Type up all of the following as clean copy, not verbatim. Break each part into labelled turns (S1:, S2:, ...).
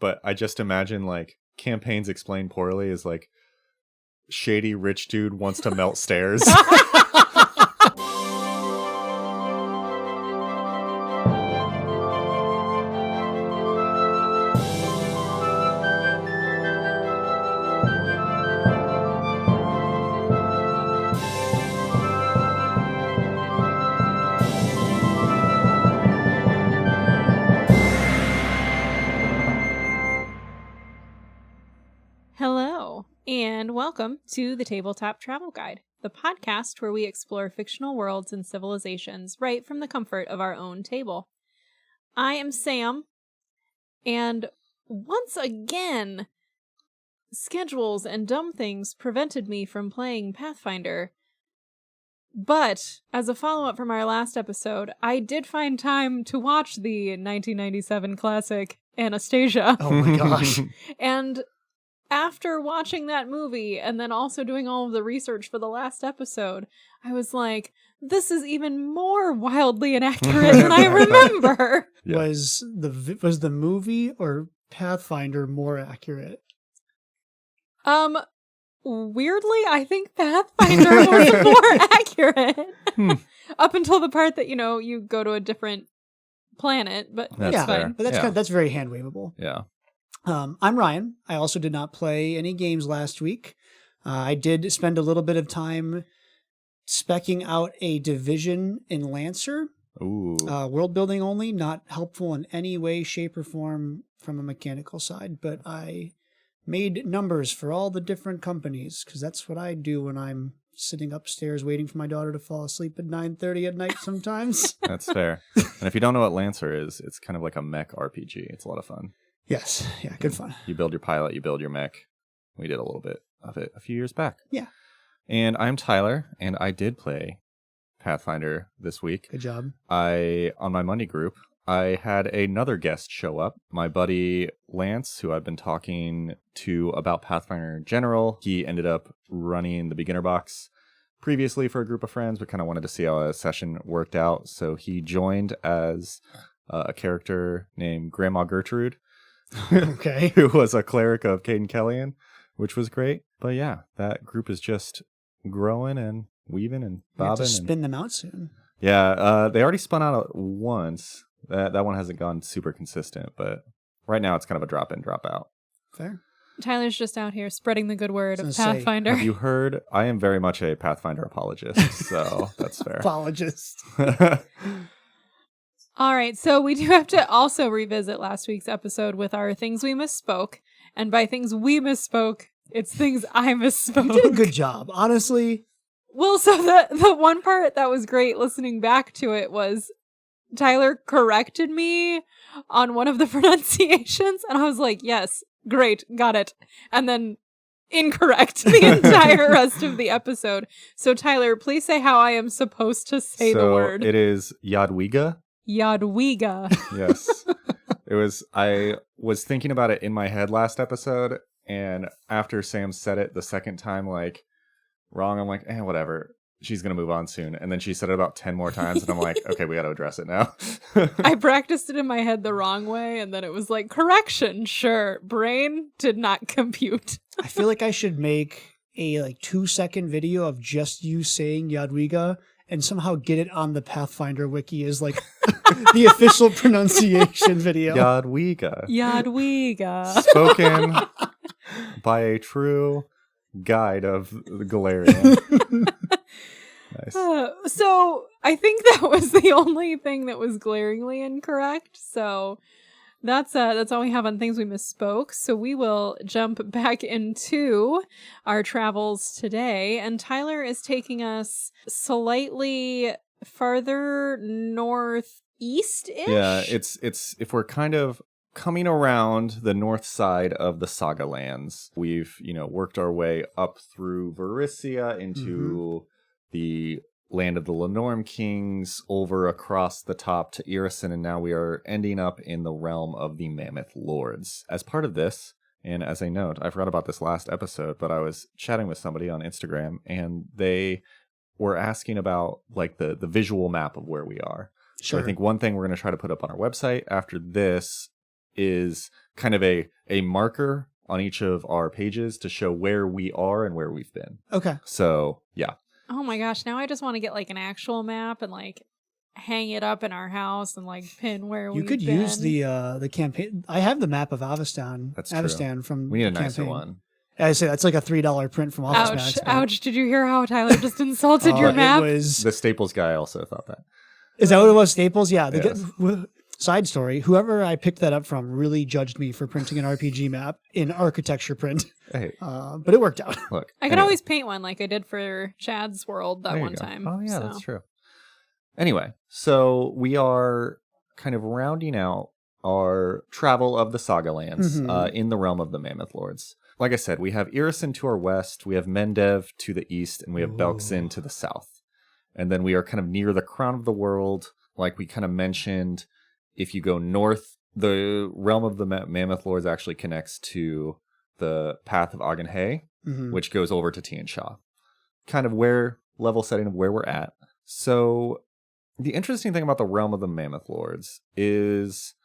S1: but I just imagine like campaigns explained poorly is like shady rich dude wants to melt stairs.
S2: Hello, and welcome to the Tabletop Travel Guide, the podcast where we explore fictional worlds and civilizations right from the comfort of our own table. I am Sam, and once again, schedules and dumb things prevented me from playing Pathfinder. But, as a follow-up from our last episode, I did find time to watch the 1997 classic Anastasia.
S3: Oh my gosh.
S2: And after watching that movie and then also doing all of the research for the last episode, I was like, this is even more wildly inaccurate than I remember.
S1: Yeah.
S3: Was the movie or Pathfinder more accurate?
S2: Weirdly, I think Pathfinder was more accurate. Up until the part that, you go to a different planet, but
S1: That's
S2: that's
S1: fair.
S2: fine.
S3: But that's
S1: Yeah.
S3: that's very hand waveable.
S1: Yeah.
S3: I'm Ryan. I also did not play any games last week. I did spend a little bit of time specking out a division in Lancer.
S1: Ooh.
S3: World building only, not helpful in any way, shape, or form from a mechanical side, but I made numbers for all the different companies, because that's what I do when I'm sitting upstairs waiting for my daughter to fall asleep at 9:30 at night sometimes.
S1: That's fair. And if you don't know what Lancer is, it's kind of like a mech RPG. It's a lot of fun.
S3: Yes. Yeah, good fun.
S1: You build your pilot, you build your mech. We did a little bit of it a few years back.
S3: Yeah.
S1: And I'm Tyler, and I did play Pathfinder this week.
S3: Good job.
S1: On my Monday group, I had another guest show up, my buddy Lance, who I've been talking to about Pathfinder in general. He ended up running the beginner box previously for a group of friends, but kind of wanted to see how a session worked out. So he joined as a character named Grandma Gertrude,
S3: Okay.
S1: who was a cleric of Caden Kellyan, which was great. But yeah, that group is just growing and weaving and
S3: We have to
S1: bobbing.
S3: spin them out soon.
S1: Yeah, they already spun out once. That one hasn't gone super consistent, but right now it's kind of a drop in, drop out.
S3: Fair.
S2: Tyler's just out here spreading the good word
S3: I
S2: of
S3: was gonna say,
S2: Pathfinder.
S1: Have you heard? I am very much a Pathfinder apologist, so that's fair.
S3: Apologist.
S2: All right, so we do have to also revisit last week's episode with our things we misspoke. And by things we misspoke, it's things I misspoke.
S3: You did a good job. Honestly,
S2: Well, so the one part that was great listening back to it was Tyler corrected me on one of the pronunciations, and I was like, yes, great, got it. And then incorrect the entire rest of the episode. So Tyler, please say how I am supposed to say the word.
S1: It is Yadwiga.
S2: Yadwiga.
S1: Yes. I was thinking about it in my head last episode, and after Sam said it the second time, like, wrong, I'm like, whatever. She's going to move on soon. And then she said it about 10 more times, and I'm like, okay, we got to address it now.
S2: I practiced it in my head the wrong way, and then it was like, correction, sure. Brain did not compute.
S3: I feel like I should make a 2-second video of just you saying Yadwiga and somehow get it on the Pathfinder wiki as like the official pronunciation video.
S1: Yadwiga.
S2: Yadwiga.
S1: Spoken by a true guide of the Golarion. Nice.
S2: So I think that was the only thing that was glaringly incorrect. So that's all we have on things we misspoke. So we will jump back into our travels today, and Tyler is taking us slightly farther northeast-ish.
S1: Yeah, it's if we're kind of coming around the north side of the Saga lands, we've worked our way up through Varisia into the land of the Lenorm Kings, over across the top to Irison, and now we are ending up in the realm of the Mammoth Lords. As part of this, and as a note, I forgot about this last episode, but I was chatting with somebody on Instagram, and they were asking about like the visual map of where we are.
S3: Sure.
S1: So I think one thing we're going to try to put up on our website after this is kind of a marker on each of our pages to show where we are and where we've been.
S3: Okay.
S1: So, yeah.
S2: Oh my gosh, now I just want to get like an actual map and like hang it up in our house and like pin where
S3: You
S2: we've
S3: could
S2: been.
S3: use the campaign. I have the map of Avestan.
S1: That's true.
S3: Avestan from
S1: We need a
S3: the
S1: nicer
S3: campaign.
S1: one.
S3: I say that's like a $3 print from Office
S2: Ouch,
S3: Max. but-
S2: ouch. Did you hear how Tyler just insulted your
S3: It
S2: map?
S3: was,
S1: The Staples guy also thought that.
S3: is that what it was? Staples? Yeah.
S1: Yes.
S3: Side story: whoever I picked that up from really judged me for printing an RPG map in architecture print,
S1: Hey,
S3: but it worked out.
S1: look.
S2: I could
S1: anyway.
S2: always paint one like I did for Chad's World that
S1: There you
S2: one
S1: go.
S2: time.
S1: Oh, yeah,
S2: so.
S1: that's true. Anyway, so we are kind of rounding out our travel of the Saga lands in the realm of the Mammoth Lords. Like I said, we have Irisin to our west, we have Mendev to the east, and we have Belkzin to the south. And then we are kind of near the crown of the world. Like we kind of mentioned, if you go north, the realm of the Mammoth Lords actually connects to the Path of Agenhay, which goes over to Tian Sha. Kind of where, level setting of where we're at. So the interesting thing about the realm of the Mammoth Lords is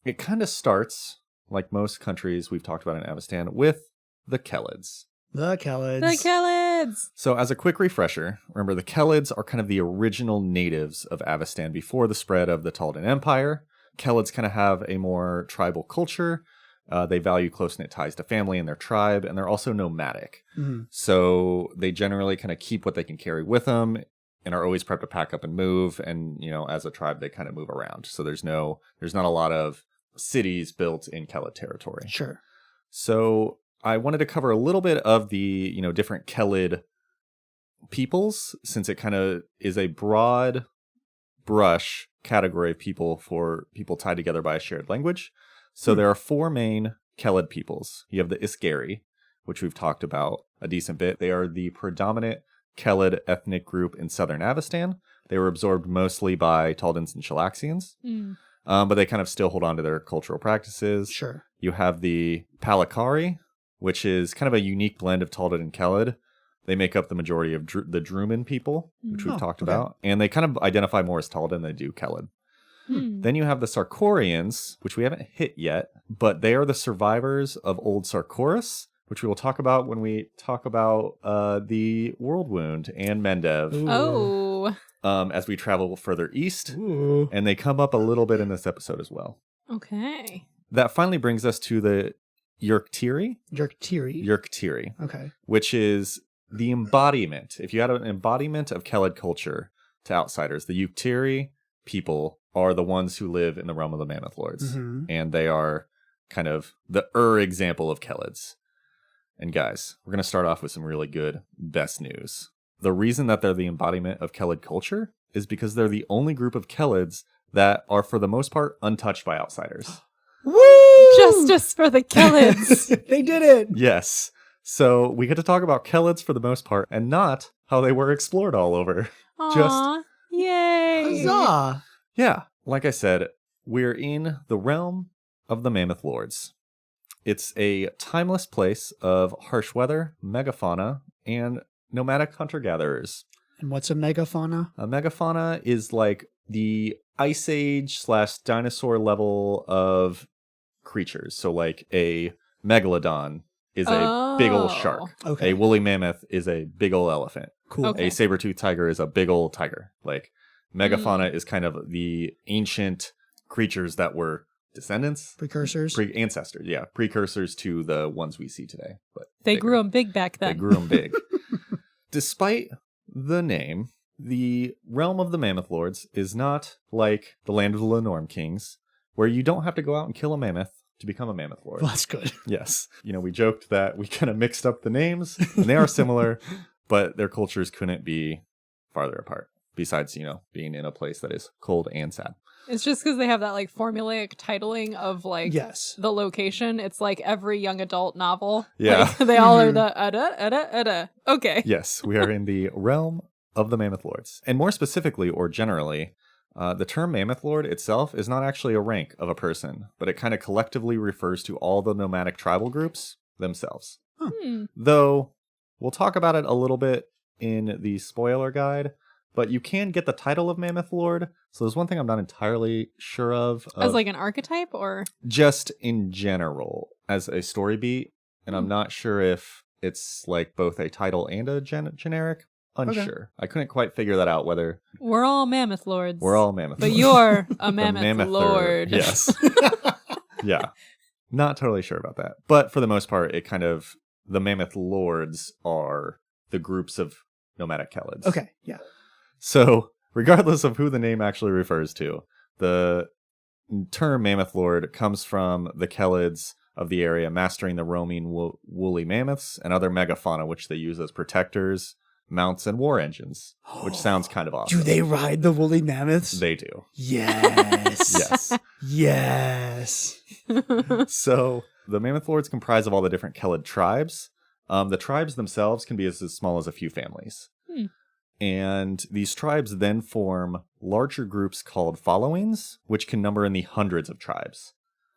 S1: it kind of starts, like most countries we've talked about in Avestan, with the Kellids.
S3: The Kellids.
S2: The Kellids!
S1: So as a quick refresher, remember the Kellids are kind of the original natives of Avestan before the spread of the Taldan Empire. Kellids kind of have a more tribal culture. They value close-knit ties to family and their tribe, and they're also nomadic. So they generally kind of keep what they can carry with them and are always prepped to pack up and move. And, you know, as a tribe, they kind of move around. So there's not a lot of cities built in Kellid territory.
S3: Sure.
S1: So I wanted to cover a little bit of the, you know, different Kellid peoples, since it kind of is a broad brush category of people for people tied together by a shared language. So there are 4 main Kellid peoples. You have the Isgari, which we've talked about a decent bit. They are the predominant Kellid ethnic group in southern Avestan. They were absorbed mostly by Taldans and Shalaxians, but they kind of still hold on to their cultural practices.
S3: Sure.
S1: You have the Palakari, which is kind of a unique blend of Taldan and Kellid. They make up the majority of the Druman people, which we've talked about. And they kind of identify more as Taldan than they do Kellid. Then you have the Sarkorians, which we haven't hit yet, but they are the survivors of Old Sarkoris, which we will talk about when we talk about the World Wound and Mendev.
S2: Oh.
S1: As we travel further east.
S3: Ooh.
S1: And they come up a little bit in this episode as well.
S2: Okay.
S1: That finally brings us to the Yerktiri.
S3: Yerktiri. Okay.
S1: Which is the embodiment. If you had an embodiment of Kellid culture to outsiders, the Yerktiri people are the ones who live in the realm of the Mammoth Lords. And they are kind of the example of Kellids. And guys, we're going to start off with some really good best news. The reason that they're the embodiment of Kellid culture is because they're the only group of Kellids that are, for the most part, untouched by outsiders.
S3: Woo!
S2: Justice for the Kellids!
S3: They did it!
S1: Yes. So we get to talk about Kellids for the most part, and not how they were explored all over.
S2: Aw, yay!
S3: Huzzah!
S1: Yeah, like I said, we're in the realm of the Mammoth Lords. It's a timeless place of harsh weather, megafauna, and nomadic hunter-gatherers.
S3: And what's a megafauna?
S1: A megafauna is like the Ice Age / dinosaur level of creatures. So like a megalodon is a big old shark.
S3: Okay.
S1: A woolly mammoth is a big old elephant.
S3: Cool.
S2: Okay.
S1: A saber-toothed tiger is a big old tiger. Like megafauna is kind of the ancient creatures that were descendants,
S3: Precursors.
S1: ancestors, yeah, precursors to the ones we see today. But
S2: They
S1: bigger.
S2: grew them big back then.
S1: They grew them big. Despite the name, the realm of the Mammoth Lords is not like the land of the Lenorm Kings, where you don't have to go out and kill a mammoth to become a Mammoth Lord.
S3: Well, that's good.
S1: Yes. You know, we joked that we kind of mixed up the names, and they are similar, but their cultures couldn't be farther apart, besides, you know, being in a place that is cold and sad.
S2: It's just because they have that like formulaic titling of like
S3: Yes.
S2: the location. It's like every young adult novel.
S1: Yeah.
S2: Like, they all are the Okay.
S1: Yes, we are in the realm of the Mammoth Lords. And more specifically, or generally, the term Mammoth Lord itself is not actually a rank of a person, but it kind of collectively refers to all the nomadic tribal groups themselves.
S2: Hmm.
S1: Though, we'll talk about it a little bit in the spoiler guide, but you can get the title of Mammoth Lord. So there's one thing I'm not entirely sure of
S2: As like an archetype or?
S1: just in general as a story beat. And I'm not sure if it's like both a title and a generic. Unsure. I couldn't quite figure that out whether...
S2: We're all Mammoth Lords.
S1: We're all Mammoth
S2: But
S1: Lords.
S2: you're a
S1: The
S2: Mammoth Lord.
S1: Yes. Yeah. Not totally sure about that. But for the most part, it kind of... The Mammoth Lords are the groups of nomadic Kellids.
S3: Okay, yeah.
S1: So, regardless of who the name actually refers to, the term Mammoth Lord comes from the Kellids of the area mastering the roaming woolly mammoths and other megafauna, which they use as protectors, mounts, and war engines, which sounds kind of awesome.
S3: Do they ride the woolly mammoths?
S1: They do.
S3: Yes.
S1: Yes.
S3: Yes.
S1: So, the Mammoth Lords comprise of all the different Kellid tribes. The tribes themselves can be as small as a few families. And these tribes then form larger groups called followings, which can number in the hundreds of tribes.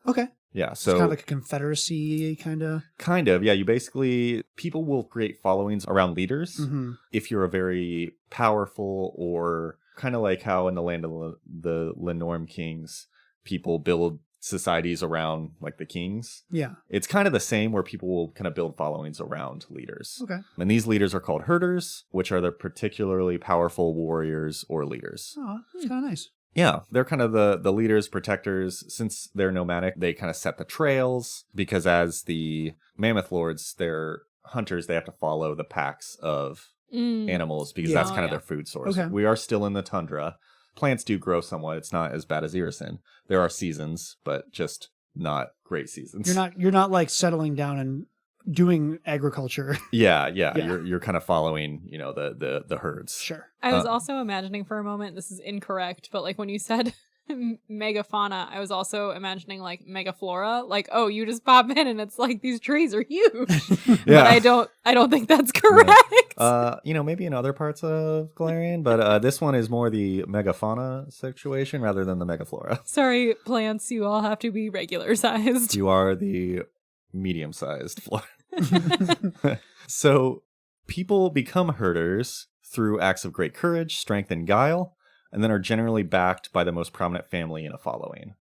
S3: Okay.
S1: Yeah,
S3: It's
S1: so...
S3: kind of like a confederacy, kind of.
S1: Kind of, yeah. You basically... People will create followings around leaders.
S3: Mm-hmm.
S1: If you're a very powerful or... Kind of like how in the land of the Lenorm kings, people build societies around like the kings.
S3: Yeah.
S1: It's kind of the same where people will kind of build followings around leaders.
S3: Okay.
S1: And these leaders are called herders, which are the particularly powerful warriors or leaders.
S3: Oh, that's kind of nice.
S1: Yeah, they're kind of the leaders, protectors. Since they're nomadic, they kind of set the trails because as the Mammoth Lords, they're hunters, they have to follow the packs of animals because that's kind of their food source.
S3: Okay.
S1: We are still in the tundra. Plants do grow somewhat. It's not as bad as Irison. There are seasons, but just not great seasons.
S3: You're not like settling down and doing agriculture.
S1: Yeah. You're kind of following, the herds.
S3: Sure.
S2: I was also imagining for a moment, this is incorrect, but like when you said megafauna, I was also imagining like megaflora. Like, oh, you just pop in and it's like these trees are huge.
S1: Yeah.
S2: But I don't think that's correct.
S1: Maybe in other parts of Golarion, but this one is more the megafauna situation rather than the megaflora.
S2: Sorry, plants, you all have to be regular sized.
S1: You are the medium-sized flora. So people become herders through acts of great courage, strength, and guile, and then are generally backed by the most prominent family in a following.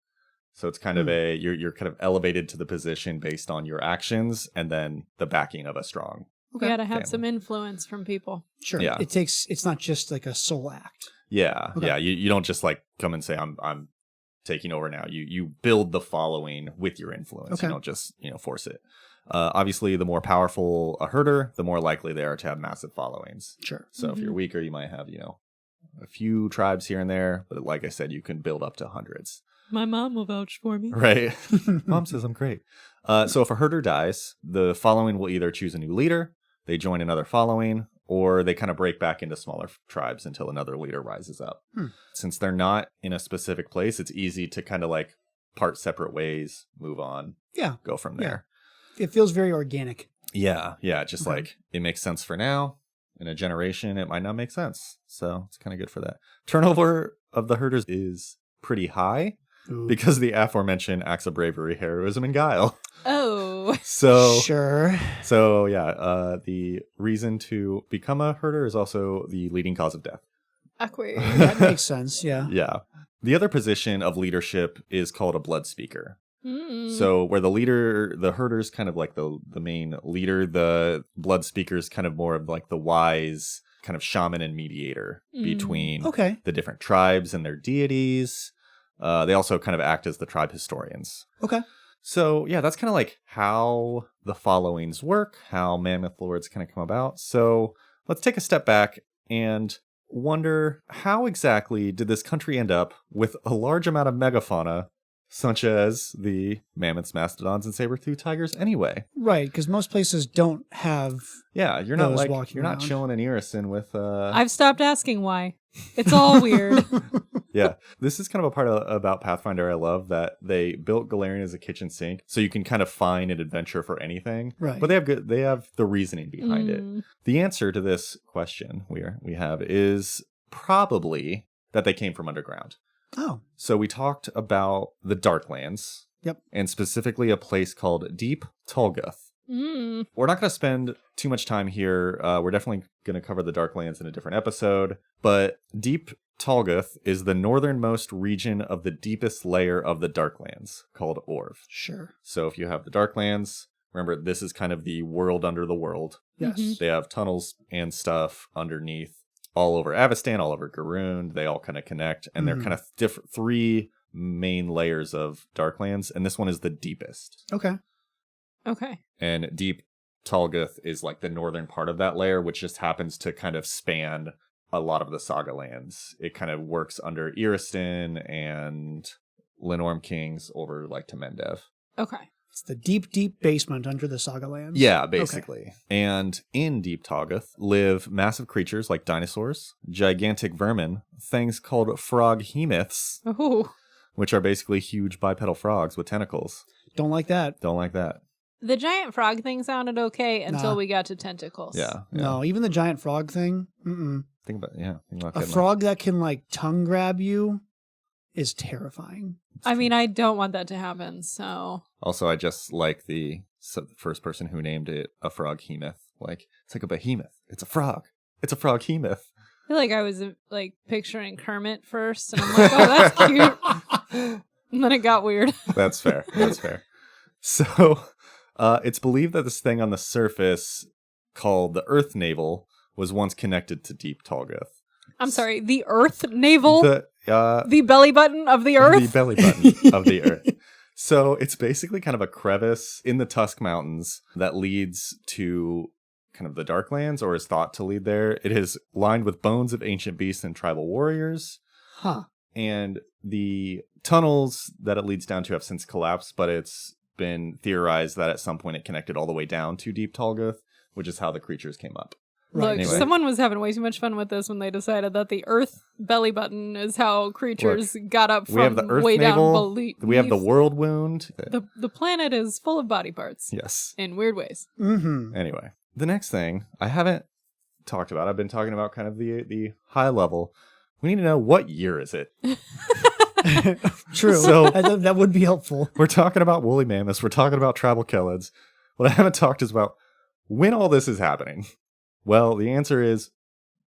S1: So it's kind of you're kind of elevated to the position based on your actions and then the backing of a strong
S2: You gotta have
S1: family.
S2: some influence from people.
S3: Sure.
S1: Yeah.
S3: It's not just like a soul act.
S1: Yeah.
S3: Okay.
S1: Yeah. You don't just like come and say, I'm taking over now. You build the following with your influence.
S3: Okay.
S1: You don't just, force it. Obviously, the more powerful a herder, the more likely they are to have massive followings.
S3: Sure.
S1: So if you're weaker, you might have, a few tribes here and there. But like I said, you can build up to hundreds.
S2: My mom will vouch for me.
S1: Right. Mom says I'm great. So if a herder dies, the following will either choose a new leader, they join another following, or they kind of break back into smaller tribes until another leader rises up. Since they're not in a specific place, it's easy to kind of like part separate ways, move on, go from there.
S3: It feels very organic.
S1: Yeah. Just like it makes sense for now. In a generation, it might not make sense. So it's kind of good for that. Turnover of the herders is pretty high because of the aforementioned acts of bravery, heroism, and guile.
S2: Oh.
S3: Sure.
S1: So the reason to become a herder is also the leading cause of death.
S2: Awkward.
S3: That makes sense. Yeah.
S1: Yeah. The other position of leadership is called a blood speaker. So where the herder's kind of like the main leader, the blood speaker's kind of more of like the wise kind of shaman and mediator between the different tribes and their deities. They also kind of act as the tribe historians.
S3: Okay.
S1: So yeah, that's kind of like how the followings work, how Mammoth Lords kind of come about. So let's take a step back and wonder how exactly did this country end up with a large amount of megafauna such as the mammoths, mastodons, and saber-toothed tigers anyway.
S3: Right, because most places don't have.
S1: Yeah, you're not
S3: walking
S1: not
S3: around.
S1: chilling in Irison with.
S2: I've stopped asking why. It's all weird.
S1: Yeah, this is kind of a part about Pathfinder I love that they built Golarion as a kitchen sink, so you can kind of find an adventure for anything.
S3: Right.
S1: But they have the reasoning behind it. The answer to this question we have is probably that they came from underground.
S3: Oh.
S1: So we talked about the Darklands.
S3: Yep.
S1: And specifically a place called Deep Tulguth, We're not going to spend too much time here. We're definitely going to cover the Darklands in a different episode. But Deep Talgoth is the northernmost region of the deepest layer of the Darklands, called Orv.
S3: Sure.
S1: So if you have the Darklands, remember, this is kind of the world under the world.
S3: Yes.
S1: They have tunnels and stuff underneath all over Avestan, all over Garoon. They all kind of connect. And they're kind of different, 3 main layers of Darklands. And this one is the deepest.
S3: Okay.
S2: Okay.
S1: And Deep Talgoth is like the northern part of that layer, which just happens to kind of span a lot of the Saga lands. It kind of works under Iristan and Lenorm Kings over like to Mendev.
S2: Okay.
S3: It's the deep, deep basement under the Saga lands.
S1: Yeah, basically. Okay. And in Deep Talgoth live massive creatures like dinosaurs, gigantic vermin, things called froghemoths, which are basically huge bipedal frogs with tentacles.
S3: Don't like that.
S1: Don't like that.
S2: The giant frog thing sounded okay until we got to tentacles.
S1: Yeah.
S3: No, even the giant frog thing. Mm-mm.
S1: Think about
S3: a frog that can like tongue grab you is terrifying.
S2: I mean, I don't want that to happen, so.
S1: Also, I just like the first person who named it a froghemoth. Like, it's like a behemoth. It's a frog. It's a froghemoth.
S2: I feel like I was like picturing Kermit first, and I'm like, oh, that's cute. And then it got weird.
S1: That's fair. That's fair. So, it's believed that this thing on the surface called the Earth Navel was once connected to Deep Talgoth.
S2: I'm sorry, the Earth Navel?
S1: The
S2: belly button of the Earth?
S1: The belly button of the Earth. So it's basically kind of a crevice in the Tusk Mountains that leads to kind of the Darklands, or is thought to lead there. It is lined with bones of ancient beasts and tribal warriors.
S3: Huh.
S1: And the tunnels that it leads down to have since collapsed, but it's been theorized that at some point it connected all the way down to Deep Talgoth, which is how the creatures came up.
S2: Look,
S1: anyway.
S2: Someone was having way too much fun with this when they decided that the Earth belly button is how creatures got up from way down below.
S1: We have the world wound.
S2: The planet is full of body parts.
S1: Yes.
S2: In weird ways.
S3: Mm-hmm.
S1: Anyway, the next thing I haven't talked about, I've been talking about kind of the high level. We need to know, what year is it?
S3: True. So that would be helpful.
S1: We're talking about woolly mammoths. We're talking about tribal Kellids. What I haven't talked is about when all this is happening. Well, the answer is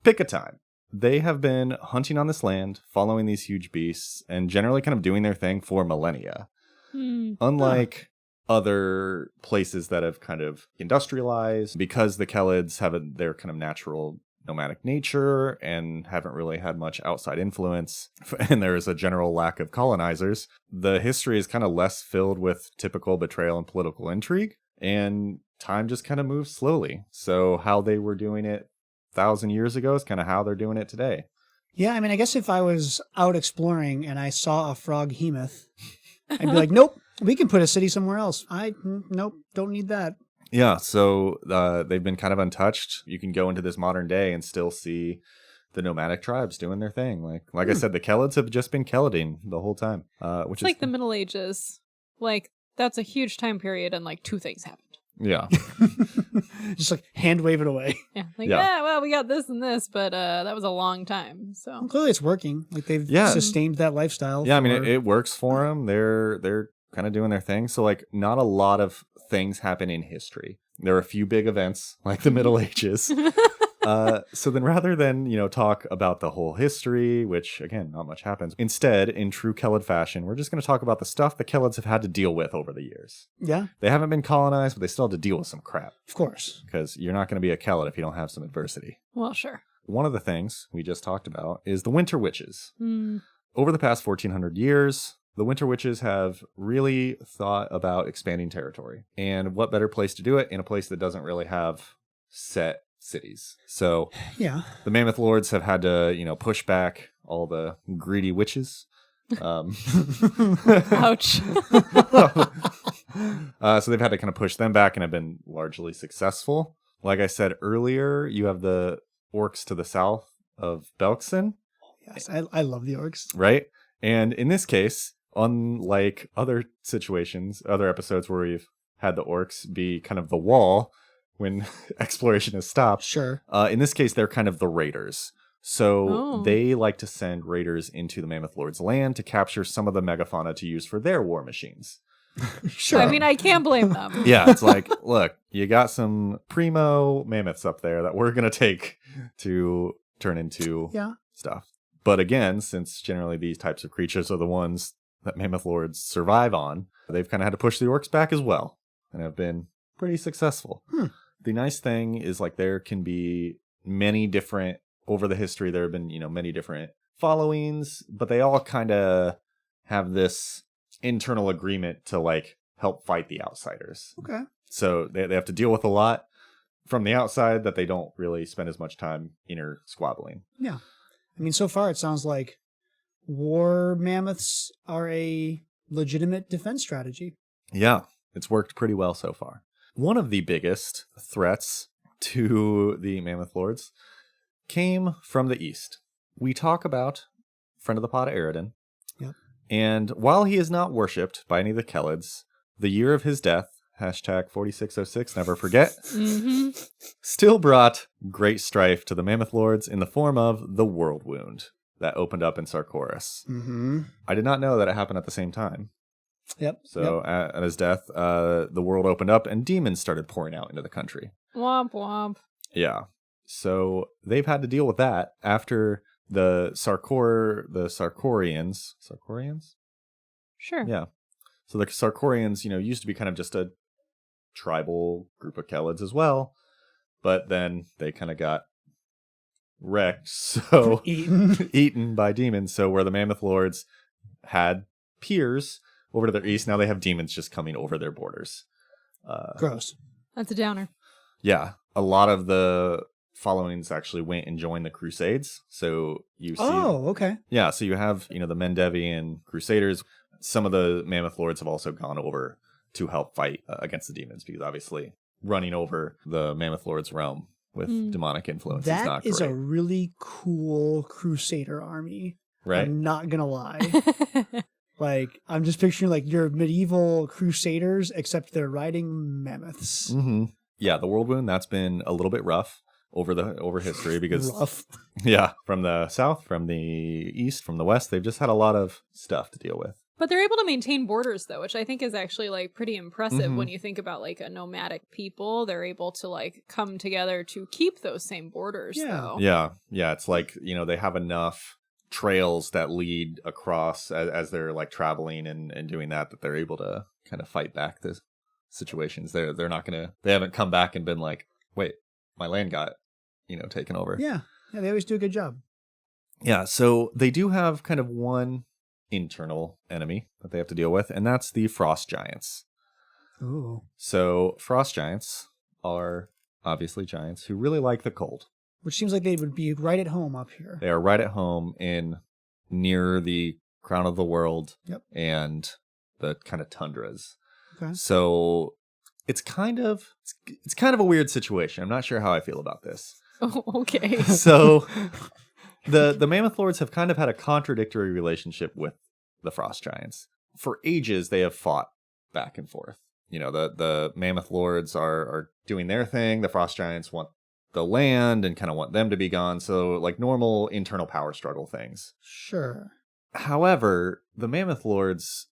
S1: pick a time. They have been hunting on this land, following these huge beasts, and generally kind of doing their thing for millennia. Unlike other places that have kind of industrialized, because the Kellids have their kind of natural nomadic nature and haven't really had much outside influence, and there is a general lack of colonizers, the history is kind of less filled with typical betrayal and political intrigue, and time just kind of moves slowly. So how they were doing it 1,000 years ago is kind of how they're doing it today.
S3: Yeah, I mean, I guess if I was out exploring and I saw a froghemoth, I'd be like, nope, we can put a city somewhere else. Nope, don't need that.
S1: Yeah, so they've been kind of untouched. You can go into this modern day and still see the nomadic tribes doing their thing. Like I said, the Kellids have just been Kelliding the whole time. Which
S2: it's like the Middle Ages. Like, that's a huge time period, and like 2 things happened.
S1: Yeah.
S3: Just like hand wave it away.
S2: Yeah. Yeah, well, we got this and this, but that was a long time. So
S3: well, clearly it's working. Like they've sustained that lifestyle.
S1: Yeah, I mean, it works for them. They're kind of doing their thing. So like not a lot of things happen in history. There are a few big events like the Middle Ages. So then rather than, talk about the whole history, which again, not much happens. Instead, in true Kellid fashion, we're just going to talk about the stuff the Kellids have had to deal with over the years.
S3: Yeah.
S1: They haven't been colonized, but they still have to deal with some crap.
S3: Of course.
S1: Because you're not going to be a Kellid if you don't have some adversity.
S2: Well, sure.
S1: One of the things we just talked about is the Winter Witches. Over the past 1,400 years, the Winter Witches have really thought about expanding territory. And what better place to do it in a place that doesn't really have set cities. So
S3: yeah,
S1: the Mammoth Lords have had to, push back all the greedy witches.
S2: Ouch.
S1: So they've had to kind of push them back and have been largely successful. Like I said earlier, you have the orcs to the south of Belkson.
S3: Yes, I love the orcs.
S1: Right? And in this case, unlike other situations, other episodes where we've had the orcs be kind of the wall when exploration has stopped.
S3: Sure.
S1: In this case, they're kind of the raiders. So they like to send raiders into the Mammoth Lord's land to capture some of the megafauna to use for their war machines.
S3: Sure.
S2: I mean, I can't blame them.
S1: Yeah, it's like, look, you got some primo mammoths up there that we're going to take to turn into stuff. But again, since generally these types of creatures are the ones that Mammoth Lords survive on, they've kind of had to push the orcs back as well and have been pretty successful. The nice thing is like there can be many different, over the history there have been, many different followings, but they all kind of have this internal agreement to like help fight the outsiders.
S3: Okay.
S1: So they have to deal with a lot from the outside that they don't really spend as much time inner squabbling.
S3: Yeah. I mean, so far it sounds like war mammoths are a legitimate defense strategy.
S1: Yeah, it's worked pretty well so far. One of the biggest threats to the Mammoth Lords came from the east. We talk about friend of the pod Aridin.
S3: Yep.
S1: And while he is not worshipped by any of the Kellids, the year of his death, #4606, never forget, still brought great strife to the Mammoth Lords in the form of the World Wound that opened up in Sarkoris. I did not know that it happened at the same time.
S3: Yep.
S1: So at his death, the world opened up and demons started pouring out into the country.
S2: Womp womp.
S1: Yeah. So they've had to deal with that after the Sarkorians. Sarkorians?
S2: Sure.
S1: Yeah. So the Sarkorians, used to be kind of just a tribal group of Kellids as well, but then they kind of got wrecked, so eaten by demons. So where the Mammoth Lords had peers over to their east, now they have demons just coming over their borders.
S3: Gross.
S2: That's a downer.
S1: Yeah, a lot of the followings actually went and joined the Crusades. So you see,
S3: okay.
S1: Yeah, so you have the Mendevian Crusaders. Some of the Mammoth Lords have also gone over to help fight against the demons, because obviously running over the Mammoth Lord's realm with demonic influence is not great.
S3: That is a really cool Crusader army.
S1: Right?
S3: I'm not gonna lie. Like, I'm just picturing like your medieval Crusaders, except they're riding mammoths.
S1: Yeah, the World Wound, that's been a little bit rough over history because
S3: rough.
S1: Yeah, from the south, from the east, from the west, they've just had a lot of stuff to deal with.
S2: But they're able to maintain borders, though, which I think is actually, like, pretty impressive when you think about, like, a nomadic people. They're able to, like, come together to keep those same borders, though.
S1: Yeah, it's like, they have enough trails that lead across as they're, like, traveling and doing that they're able to kind of fight back the situations. They're not going to... They haven't come back and been like, wait, my land got, taken over.
S3: Yeah, they always do a good job.
S1: Yeah, so they do have kind of one internal enemy that they have to deal with, and that's the frost giants.
S3: Ooh.
S1: So frost giants are obviously giants who really like the cold.
S3: Which seems like they would be right at home up here.
S1: They are right at home near the crown of the world and the kind of tundras.
S3: Okay.
S1: So it's kind of a weird situation. I'm not sure how I feel about this.
S2: Oh, okay.
S1: So The Mammoth Lords have kind of had a contradictory relationship with the Frost Giants. For ages, they have fought back and forth. The Mammoth Lords are doing their thing. The Frost Giants want the land and kind of want them to be gone. So, like, normal internal power struggle things.
S3: Sure.
S1: However, the Mammoth Lords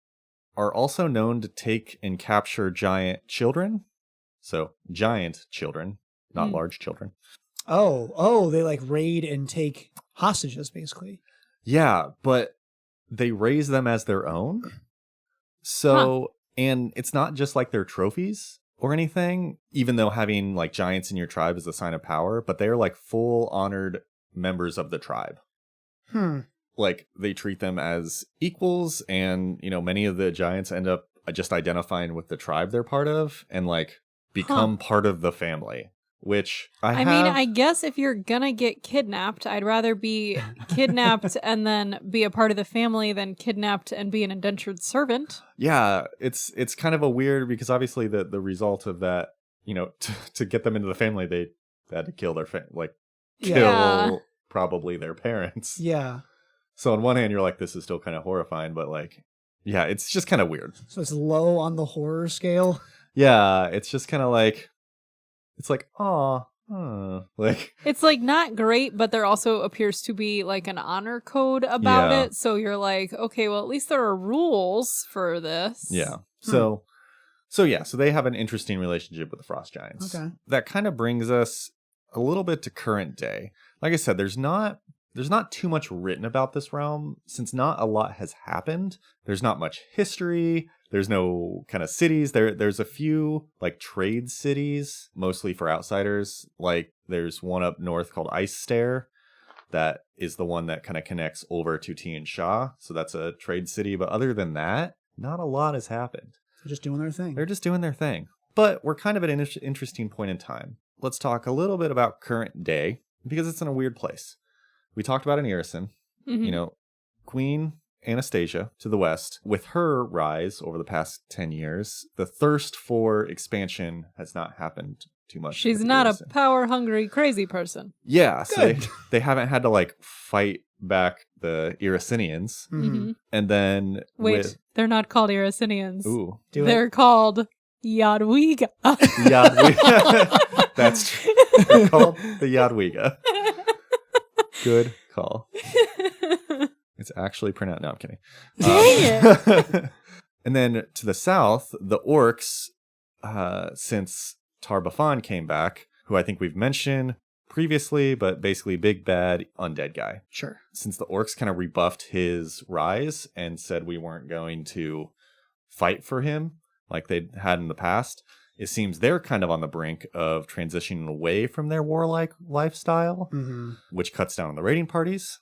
S1: are also known to take and capture giant children. So, giant children, not large children.
S3: Oh, they like raid and take hostages, basically.
S1: Yeah, but they raise them as their own. So, and it's not just like their trophies or anything, even though having like giants in your tribe is a sign of power, but they're like full honored members of the tribe. Like they treat them as equals, and many of the giants end up just identifying with the tribe they're part of and like become part of the family. Which I
S2: mean, I guess if you're gonna get kidnapped, I'd rather be kidnapped and then be a part of the family than kidnapped and be an indentured servant.
S1: Yeah, it's kind of a weird, because obviously the result of that, to get them into the family, they had to kill their kill probably their parents.
S3: Yeah.
S1: So on one hand, you're like, this is still kind of horrifying, but like, yeah, it's just kind of weird.
S3: So it's low on the horror scale.
S1: Yeah, it's just kind of like. It's like, like
S2: it's like not great, but there also appears to be like an honor code about it. So you're like, okay, well, at least there are rules for this.
S1: Yeah. So So they have an interesting relationship with the frost giants.
S3: Okay.
S1: That kind of brings us a little bit to current day. Like I said, there's not too much written about this realm since not a lot has happened. There's not much history. There's no kind of cities. There's a few like trade cities, mostly for outsiders. Like there's one up north called Ice Stair. That is the one that kind of connects over to Tian Sha. So that's a trade city. But other than that, not a lot has happened.
S3: They're just doing their thing.
S1: They're just doing their thing. But we're kind of at an interesting point in time. Let's talk a little bit about current day because it's in a weird place. We talked about an Irison, Queen Anastasia to the west. With her rise over the past 10 years, the thirst for expansion has not happened too much.
S2: She's not a power-hungry, crazy person.
S1: Yeah, so they haven't had to like fight back the Irisinians.
S3: Mm-hmm.
S1: And then
S2: Wait, they're not called Irisinians.
S1: Ooh.
S2: They're called Yadwiga.
S1: Yadwiga. That's true. They're called the Yadwiga. Good call. It's actually pronounced. No, I'm kidding.
S2: Dang it.
S1: And then to the south, the orcs, since Tar-Baphon came back, who I think we've mentioned previously, but basically big bad undead guy.
S3: Sure.
S1: Since the orcs kind of rebuffed his rise and said we weren't going to fight for him like they had in the past, it seems they're kind of on the brink of transitioning away from their warlike lifestyle, which cuts down on the raiding parties.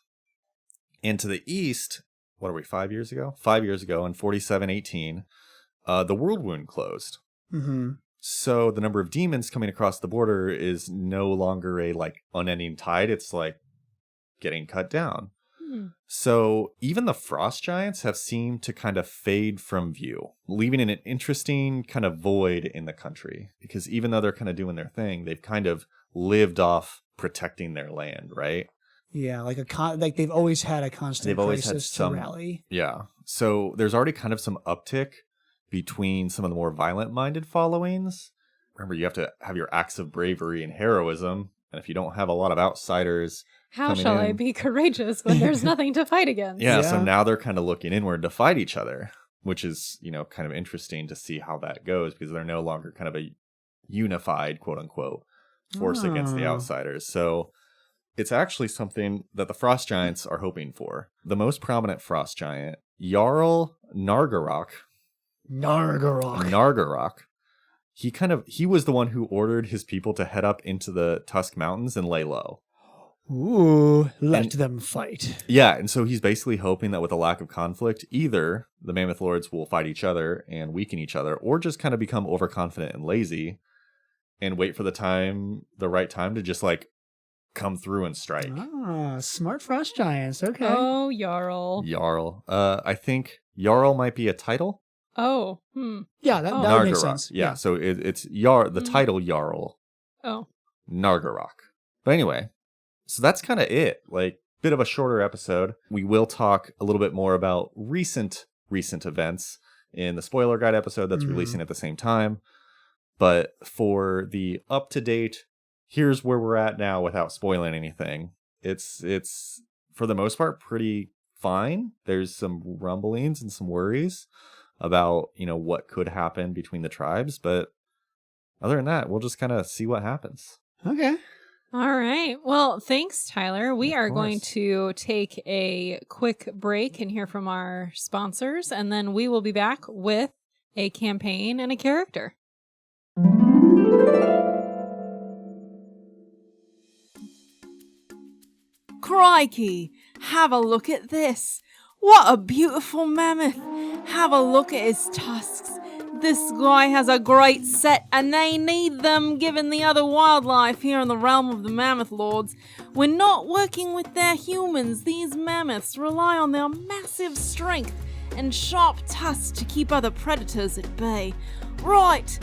S1: And to the east, what are we, 5 years ago? 5 years ago in 4718, the World Wound closed.
S3: Mm-hmm.
S1: So the number of demons coming across the border is no longer a like unending tide. It's like getting cut down. So even the frost giants have seemed to kind of fade from view, leaving an interesting kind of void in the country. Because even though they're kind of doing their thing, they've kind of lived off protecting their land, right?
S3: Yeah, like like they've always had a constant crisis to rally.
S1: Yeah. So there's already kind of some uptick between some of the more violent-minded followings. Remember, you have to have your acts of bravery and heroism. And if you don't have a lot of outsiders...
S2: How shall I be courageous when there's nothing to fight against?
S1: Yeah, so now they're kind of looking inward to fight each other, which is, kind of interesting to see how that goes because they're no longer kind of a unified, quote-unquote, force against the outsiders. So it's actually something that the Frost Giants are hoping for. The most prominent Frost Giant, Jarl Nargarok. He was the one who ordered his people to head up into the Tusk Mountains and lay low.
S3: Ooh, let them fight.
S1: Yeah, and so he's basically hoping that with a lack of conflict, either the Mammoth Lords will fight each other and weaken each other, or just kind of become overconfident and lazy and wait for the right time to just like come through and strike.
S3: Ah, smart Frost Giants. Okay.
S2: Oh, Jarl.
S1: I think Jarl might be a title.
S2: Oh.
S3: Yeah, that would make sense.
S1: Yeah, so it's the title Jarl.
S2: Oh.
S1: Nargarok. But anyway, so that's kind of it. Like, bit of a shorter episode. We will talk a little bit more about recent events in the spoiler guide episode that's releasing at the same time. But for the up-to-date, here's where we're at now without spoiling anything. It's for the most part pretty fine. There's some rumblings and some worries about, what could happen between the tribes, but other than that, we'll just kind of see what happens.
S3: Okay.
S2: All right. Well, thanks, Tyler. We are going to take a quick break and hear from our sponsors, and then we will be back with a campaign and a character.
S4: Crikey! Have a look at this! What a beautiful mammoth! Have a look at his tusks. This guy has a great set, and they need them given the other wildlife here in the realm of the Mammoth Lords. When not working with their humans, these mammoths rely on their massive strength and sharp tusks to keep other predators at bay. Right,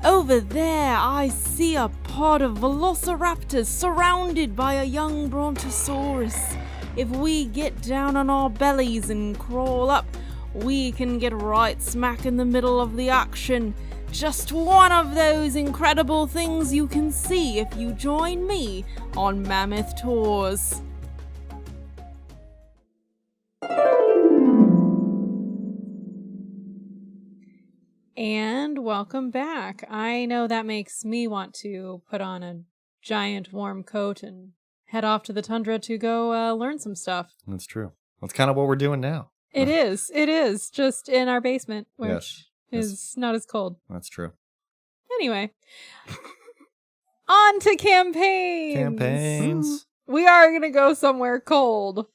S4: over there I see a pod of velociraptors surrounded by a young brontosaurus. If we get down on our bellies and crawl up, we can get right smack in the middle of the action. Just one of those incredible things you can see if you join me on Mammoth Tours.
S2: And welcome back. I know that makes me want to put on a giant warm coat and head off to the tundra to go learn some stuff.
S1: That's true. That's kind of what we're doing now.
S2: It is. It is. Just in our basement, which
S1: Yes.
S2: is not as cold.
S1: That's true.
S2: Anyway. On to campaigns.
S1: Campaigns.
S2: We are going to go somewhere cold.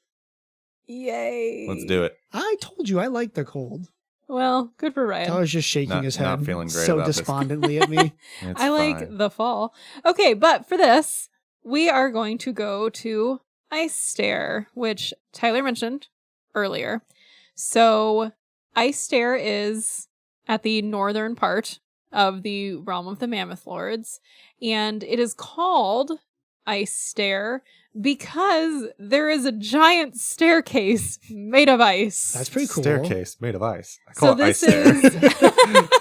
S2: Yay.
S1: Let's do it.
S3: I told you I like the cold.
S2: Well, good for Ryan.
S3: I was just shaking his head
S1: Not feeling great
S3: so
S1: about this.
S3: despondently at me.
S1: It's
S2: I like
S1: fine.
S2: the fall. Okay, but for this, we are going to go to Ice Stair, which Tyler mentioned earlier. So, Ice Stair is at the northern part of the realm of the Mammoth Lords, and it is called Ice Stair because there is a giant staircase made of ice.
S3: That's pretty cool.
S1: Staircase made of ice. I
S2: So
S1: call it ice
S2: this
S1: stair.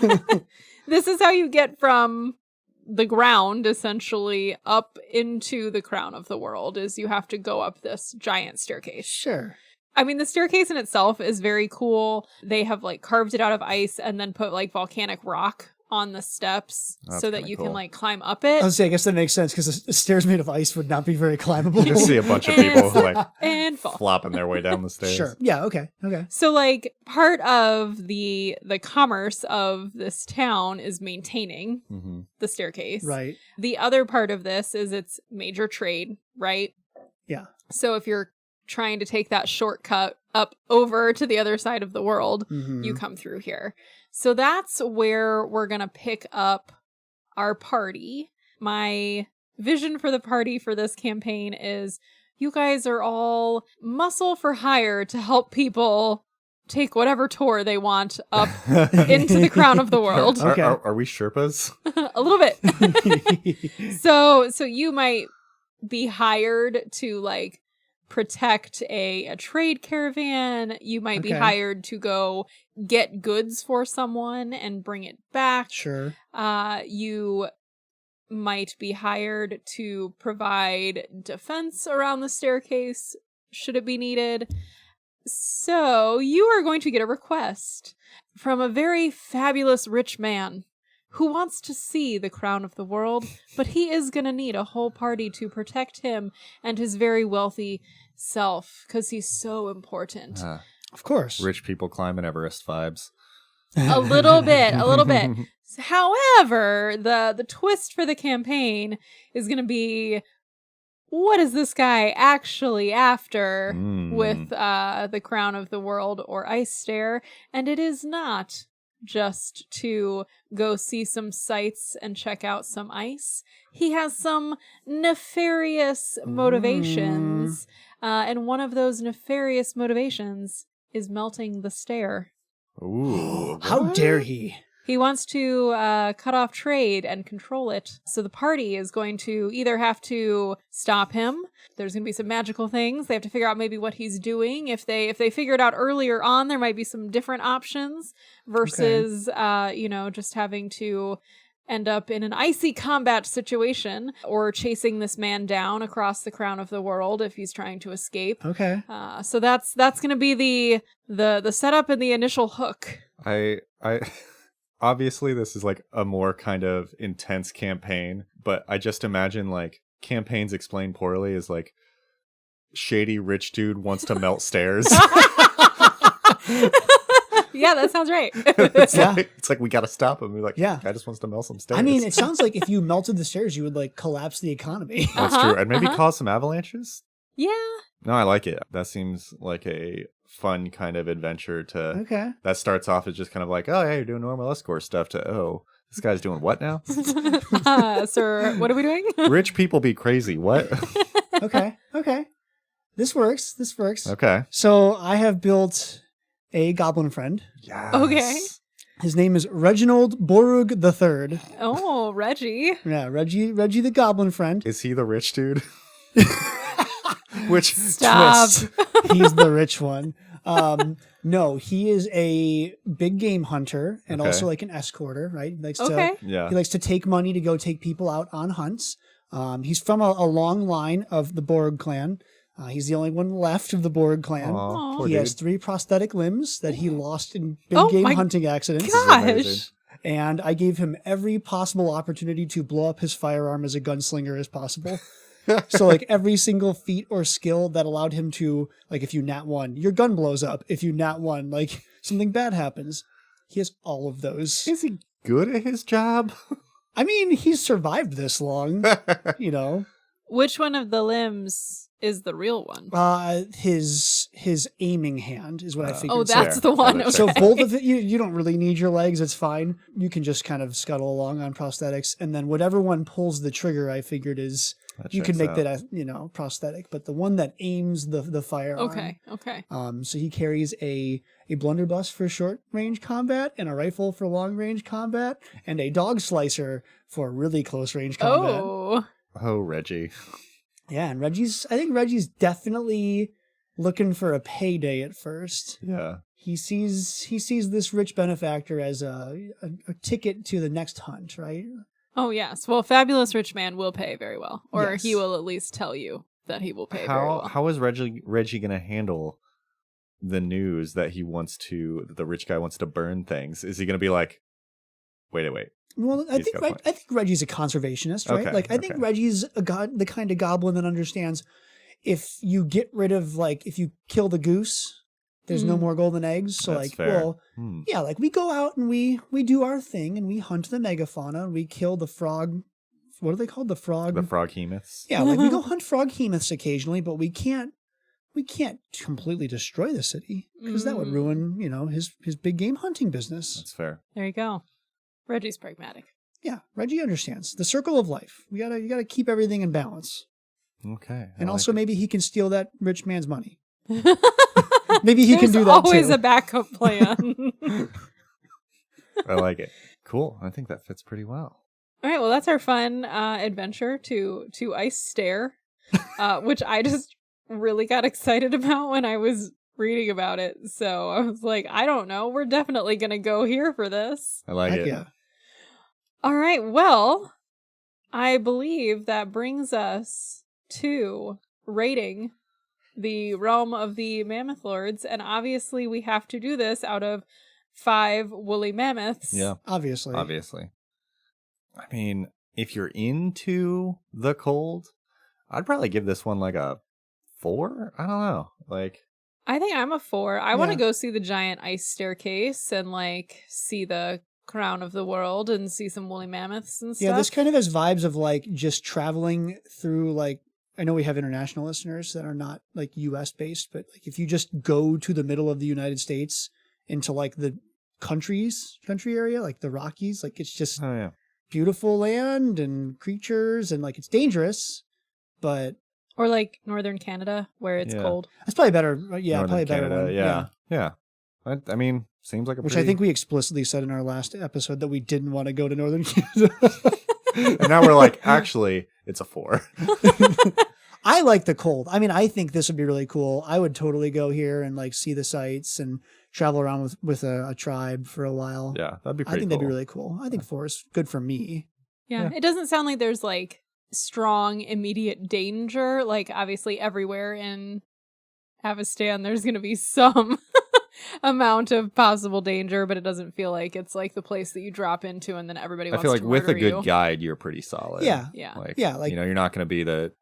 S2: is this is how you get from the ground essentially up into the crown of the world, is you have to go up this giant staircase.
S3: Sure.
S2: I mean, the staircase in itself is very cool. They have like carved it out of ice and then put like volcanic rock on the steps
S1: That's
S2: so that
S1: kinda
S2: you
S1: cool.
S2: can like climb up it.
S3: I was saying, I guess that makes sense because the stairs made of ice would not be very climbable.
S1: You just see a bunch of
S2: And
S1: people
S2: slip
S1: like
S2: and fall.
S1: flopping their way down the stairs.
S3: Sure. Yeah. Okay. Okay.
S2: So like part of the commerce of this town is maintaining
S1: Mm-hmm.
S2: the staircase.
S3: Right.
S2: The other part of this is its major trade, right?
S3: Yeah.
S2: So if you're trying to take that shortcut up over to the other side of the world,
S3: Mhm.
S2: you come through here. So that's where we're going to pick up our party. My vision for the party for this campaign is you guys are all muscle for hire to help people take whatever tour they want up into the crown of the world.
S3: Okay.
S1: Are we Sherpas?
S2: A little bit. So you might be hired to like protect a trade caravan. You might be
S3: Okay.
S2: hired to go get goods for someone and bring it back.
S3: Sure.
S2: You might be hired to provide defense around the staircase should it be needed. So you are going to get a request from a very fabulous rich man who wants to see the crown of the world, but he is going to need a whole party to protect him and his very wealthy self because he's so important.
S3: Of course.
S1: Rich people climbing Everest vibes.
S2: A little bit. However, the twist for the campaign is going to be, what is this guy actually after with the crown of the world or Ice Stair? And it is not just to go see some sights and check out some ice. He has some nefarious motivations. And one of those nefarious motivations is melting the stair.
S1: Ooh.
S3: How
S1: what?
S3: dare he?
S2: He wants to cut off trade and control it. So the party is going to either have to stop him. There's going to be some magical things. They have to figure out maybe what he's doing. If they figure it out earlier on, there might be some different options versus, just having to end up in an icy combat situation or chasing this man down across the crown of the world if he's trying to escape.
S3: Okay.
S2: So that's going to be the setup and the initial hook.
S1: I obviously this is like a more kind of intense campaign, but I just imagine like campaigns explained poorly is like shady rich dude wants to melt stairs.
S2: Yeah, that sounds right.
S1: It's like we got to stop him. We're like,
S3: Yeah.
S1: guy just wants to melt some stairs.
S3: I mean, it sounds like if you melted the stairs, you would like collapse the economy.
S1: That's true. And maybe cause some avalanches.
S2: Yeah.
S1: No, I like it. That seems like a fun kind of adventure to
S3: Okay.
S1: that starts off as just kind of like, oh yeah, you're doing normal escort stuff to, oh, this guy's doing what now?
S2: Sir, what are we doing?
S1: Rich people be crazy. What?
S3: Okay. Okay. This works.
S1: Okay.
S3: So I have built a goblin friend.
S1: Yes.
S2: Okay.
S3: His name is Reginald Borug III.
S2: Oh, Reggie.
S3: Yeah, Reggie the goblin friend.
S1: Is he the rich dude? Which
S2: Stop.
S1: twist?
S3: He's the rich one. No, he is a big game hunter and
S1: Okay.
S3: also like an escorter, right? He likes
S2: Okay.
S1: Yeah.
S3: He likes to take money to go take people out on hunts. He's from a long line of the Borg clan. He's the only one left of the Borg clan.
S1: Aw, poor
S3: He
S1: dude.
S3: has 3 prosthetic limbs that he lost in big
S2: Oh
S3: game
S2: my
S3: hunting accidents.
S2: God.
S1: Amazing.
S3: and I gave him every possible opportunity to blow up his firearm as a gunslinger as possible. So like every single feat or skill that allowed him to, like if you nat 1, your gun blows up. If you nat 1, like something bad happens. He has all of those.
S1: Is he good at his job?
S3: I mean, he's survived this long, you know.
S2: Which one of the limbs is the real one?
S3: His aiming hand is what I figured.
S2: Oh, that's the one. Okay.
S3: So both of it, you don't really need your legs. It's fine. You can just kind of scuttle along on prosthetics. And then whatever one pulls the trigger, I figured is, you can make that, prosthetic. But the one that aims the firearm.
S2: Okay.
S3: So he carries a blunderbuss for short range combat and a rifle for long range combat and a dog slicer for really close range combat.
S1: Oh, Reggie.
S3: Yeah, and I think Reggie's definitely looking for a payday at first.
S1: Yeah.
S3: He sees this rich benefactor as a ticket to the next hunt, right?
S2: Oh, yes. Well, Fabulous Rich Man will pay very well. Or
S3: Yes.
S2: he will at least tell you that he will pay very well.
S1: How is Reggie going to handle the news that the rich guy wants to burn things? Is he going to be like, wait?
S3: Well, I think Reggie's a conservationist, right?
S1: Okay,
S3: I think Reggie's the kind of goblin that understands if you get rid of, if you kill the goose, there's no more golden eggs. So
S1: That's fair.
S3: We go out and we do our thing and we hunt the megafauna and we kill the frog. What are they called? The
S1: froghemoths.
S3: Yeah, we go hunt froghemoths occasionally, but we can't completely destroy the city because that would ruin, his big game hunting business.
S1: That's fair.
S2: There you go. Reggie's pragmatic.
S3: Yeah, Reggie understands the circle of life. You gotta keep everything in balance.
S1: Okay.
S3: And also maybe he can steal that rich man's money. Maybe he can do that
S2: always
S3: too.
S2: a backup plan.
S1: I like it. Cool. I think that fits pretty well.
S2: All right, well, that's our fun adventure to Ice Stair, which I just really got excited about when I was reading about it. So I was like, I don't know. We're definitely going to go here for this.
S1: I like it.
S3: Yeah.
S2: All right, well, I believe that brings us to rating the realm of the Mammoth Lords. And obviously we have to do this out of 5 woolly mammoths.
S1: Yeah.
S3: Obviously.
S1: I mean, if you're into the cold, I'd probably give this one like a 4. I don't know.
S2: I think I'm a 4. I want to go see the giant ice staircase and see the crown of the world and see some woolly mammoths and stuff.
S3: Yeah, this kind of has vibes of just traveling through I know we have international listeners that are not US based, but if you just go to the middle of the United States into the country area, the Rockies, it's just beautiful land and creatures and it's dangerous, but
S2: or northern Canada where it's cold.
S3: That's probably better. Yeah,
S1: Northern
S3: probably better.
S1: Canada, yeah. I mean, seems like
S3: Which I think we explicitly said in our last episode that we didn't want to go to northern Canada.
S1: And now we're like, actually, it's a 4.
S3: I like the cold. I mean, I think this would be really cool. I would totally go here and see the sights and travel around with a tribe for a while.
S1: Yeah, that'd be pretty
S3: I think
S1: cool.
S3: that'd be really cool. I think 4 is good for me.
S2: Yeah, it doesn't sound like there's strong immediate danger. Obviously everywhere in Avestan there's going to be some amount of possible danger, but it doesn't feel like it's the place that you drop into and then everybody wants to murder you.
S1: I feel like with a good guide, you're pretty solid.
S3: Yeah.
S1: You're not going to be the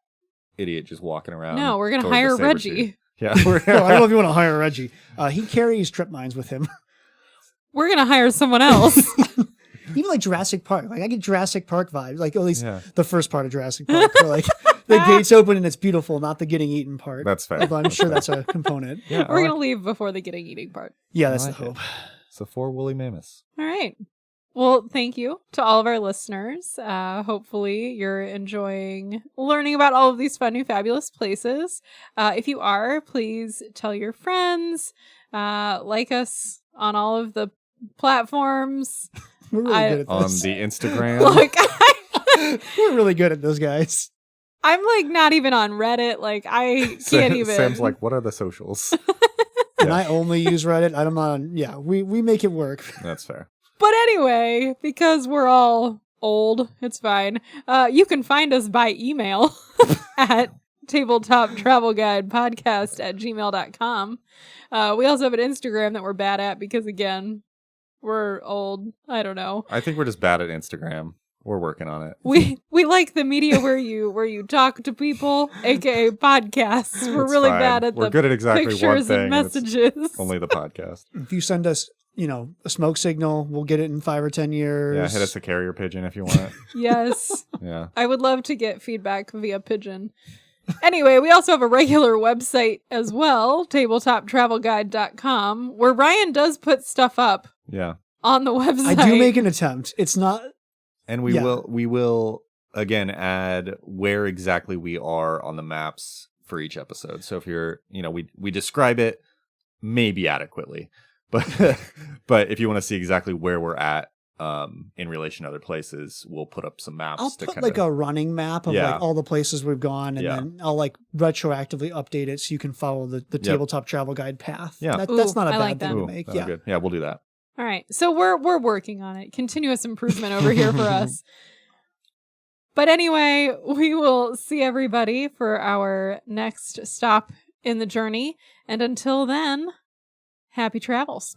S1: idiot just walking around.
S2: No, we're going to hire Reggie.
S1: Yeah.
S3: I don't know if you want to hire Reggie. He carries trip mines with him.
S2: We're going to hire someone else.
S3: Even Jurassic Park. I get Jurassic Park vibes. At least the first part of Jurassic Park. Where, the gates open and it's beautiful, not the getting eaten part.
S1: That's fair.
S3: Although I'm sure that's a component.
S1: Yeah,
S2: we're going to leave before the getting eating part.
S3: Yeah, that's the hope.
S1: So 4 woolly mammoths.
S2: All right. Well, thank you to all of our listeners. Hopefully you're enjoying learning about all of these fun, new, fabulous places. If you are, please tell your friends, like us on all of the platforms.
S3: We're really good at
S1: On
S3: this.
S1: the Instagram.
S2: Look,
S3: we're really good at those guys.
S2: I'm not even on Reddit. I can't even.
S1: Sam's like, what are the socials?
S3: And I only use Reddit. I'm not on. Yeah, we make it work.
S1: That's fair.
S2: But anyway, because we're all old, it's fine. You can find us by email at tabletoptravelguidepodcast@gmail.com. We also have an Instagram that we're bad at because, again, we're old. I don't know.
S1: I think we're just bad at Instagram. We're working on it.
S2: We like the media where you talk to people, aka podcasts. We're
S1: It's
S2: really
S1: fine.
S2: bad at
S1: We're
S2: the
S1: good at exactly one
S2: pictures
S1: thing.
S2: and
S1: And it's
S2: messages.
S1: only the podcast.
S3: If you send us, a smoke signal, we'll get it in 5 or 10 years.
S1: Yeah, hit us a carrier pigeon if you want it.
S2: Yes.
S1: Yeah.
S2: I would love to get feedback via pigeon. Anyway, we also have a regular website as well, tabletoptravelguide.com, where Ryan does put stuff up
S1: Yeah.
S2: on the website.
S3: I do make an attempt. It's not.
S1: And we will again add where exactly we are on the maps for each episode. So if you're, we describe it maybe adequately, but but if you want to see exactly where we're at in relation to other places, we'll put up some maps.
S3: I'll put like a running map of like all the places we've gone, and then I'll like retroactively update it so you can follow the tabletop travel guide path.
S1: Yeah,
S3: that's not a
S2: I
S3: bad
S2: like
S3: thing
S2: that.
S3: to make.
S1: Yeah, good. Yeah, we'll do that.
S2: All right. So we're working on it. Continuous improvement over here for us. But anyway, we will see everybody for our next stop in the journey. And until then, happy travels.